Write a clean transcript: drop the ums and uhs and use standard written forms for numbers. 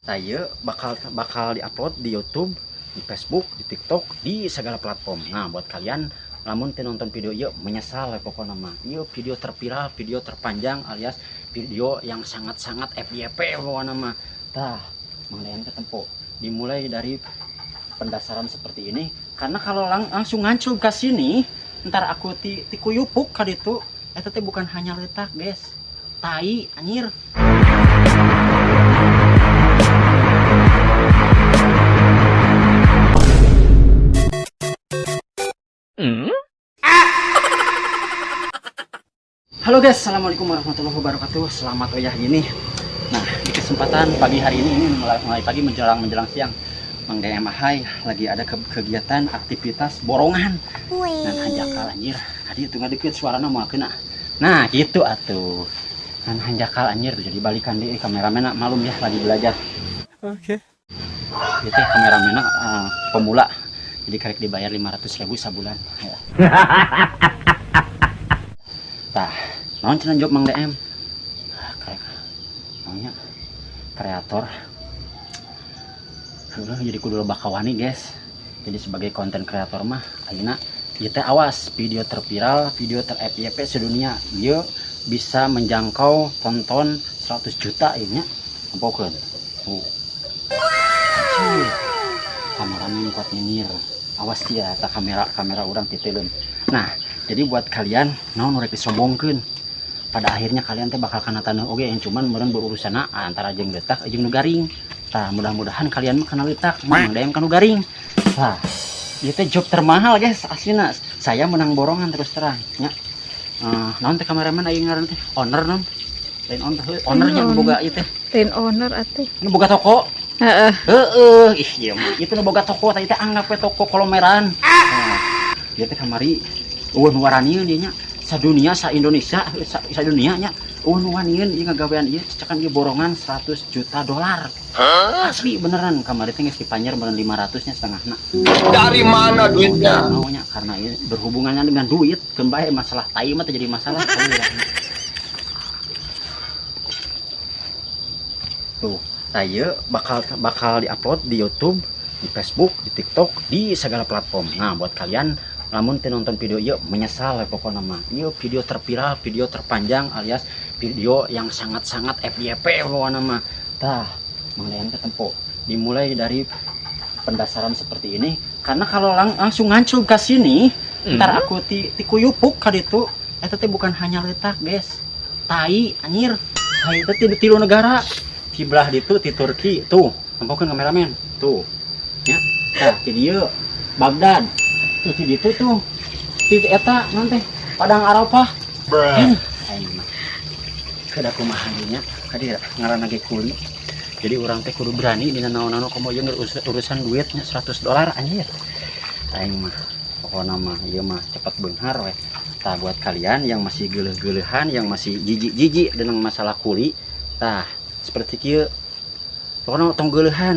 Saya bakal diupload di YouTube, di Facebook, di TikTok, di segala platform. Nah, buat kalian namun nonton video yuk menyesal ya pokoknya mah. Yuk video terviral, video terpanjang alias video yang sangat-sangat FYP pokoknya mah. Tah, manglean ketempo. Dimulai dari pendasaran seperti ini karena kalau langsung ngancul ke sini, ntar aku tikuyupuk kali itu. Eta teh bukan hanya letak, guys. Tai anjir. Halo guys, assalamualaikum warahmatullahi wabarakatuh. Selamat oyah gini. Nah, di kesempatan pagi hari ini mulai pagi menjelang siang, Mang DM Ahai lagi ada kegiatan aktivitas borongan. Dan hanjakal anjir. Tadi itu ngadeket suarana mau kena. Nah, gitu atuh. Dan hanjakal anjir tuh jadi balikan deh kameramen malum ya lagi belajar. Oke. Itu kameramen pemula. Jadi karek dibayar 500.000 sebulan. Ya. Tah, naon cenah job Mang DM? Namanya kreator. Jadi kudu loba kawani, guys. Jadi sebagai konten kreator mah ayeuna ieu teh awas video terviral, video ter-FYP sedunia. Ieu bisa menjangkau tonton 100 juta ieu nya. Ampokeun. Kameramen kuat nyinir. Awas ya ta kamera urang titeleun. Nah, jadi buat kalian naon rek disombongkeun. Pada akhirnya kalian teh bakal kana taneuh oge yang cuman meureun berurusan antara jeung letak jeung nu garing. Tah, mudah-mudahan kalian mah kana letak, Mang DM kana garing. Tah, ieu teh job termahal guys, aslina. Saya menang borongan terus terang nya. Naon teh kameramen aya ngaran teh? Owner non. Lain ownernya nu boga ieu teh. Lain owner atuh. Nu boga toko. Heeh. Ih ieu mah itu nu boga toko teh anggap we toko kolomeran. Ieu teh kamari eueuh nu waranieun ieu nya. Sadunia, sa-Indonesia, sa-dunia nya eueuh nu waranieun ieu ngagawean ieu cekan ieu borongan 100 juta dolar. Asli beneran kamari teh geus dipanjer meureun 500 nya setengahna. Dari mana duitnya? Maunya karena ini berhubungannya dengan duit, keun bae masalah tai mah teh jadi masalah. Tuh, saya bakal diupload di YouTube, di Facebook, di TikTok, di segala platform. Nah, buat kalian namun nonton video yuk menyesal ya pokoknya mah. Yuk video terviral, video terpanjang alias video yang sangat-sangat FYP pokoknya mah. Tah, manglean ketempo. Dimulai dari pendasaran seperti ini karena kalau langsung ngancul ke sini, ntar aku tikuyupuk kali itu. Eta teh bukan hanya letak, guys. Tai anjir. Tai teh di tilu negara. Di belah ditu di Turki tuh. Nampokeun kameramen. Tuh. Ya. Tah, di dieu Baghdad. Tuh di ditu tuh. Di eta naon teh? Padang Arafah. Aing mah. Kada kumaha nya. Kadi ngaranna ge kuli. Jadi orang teh kudu berani dina naon-naon komo jeung urusan duitnya 100 dolar anjir. Aing mah pokona mah ieu mah cepet beunghar we. Tah buat kalian yang masih geuleuh-geuleuhan, yang masih jijik-jijik dengan masalah kuli, tah seperti kieu. Pokona tong geuleuhan.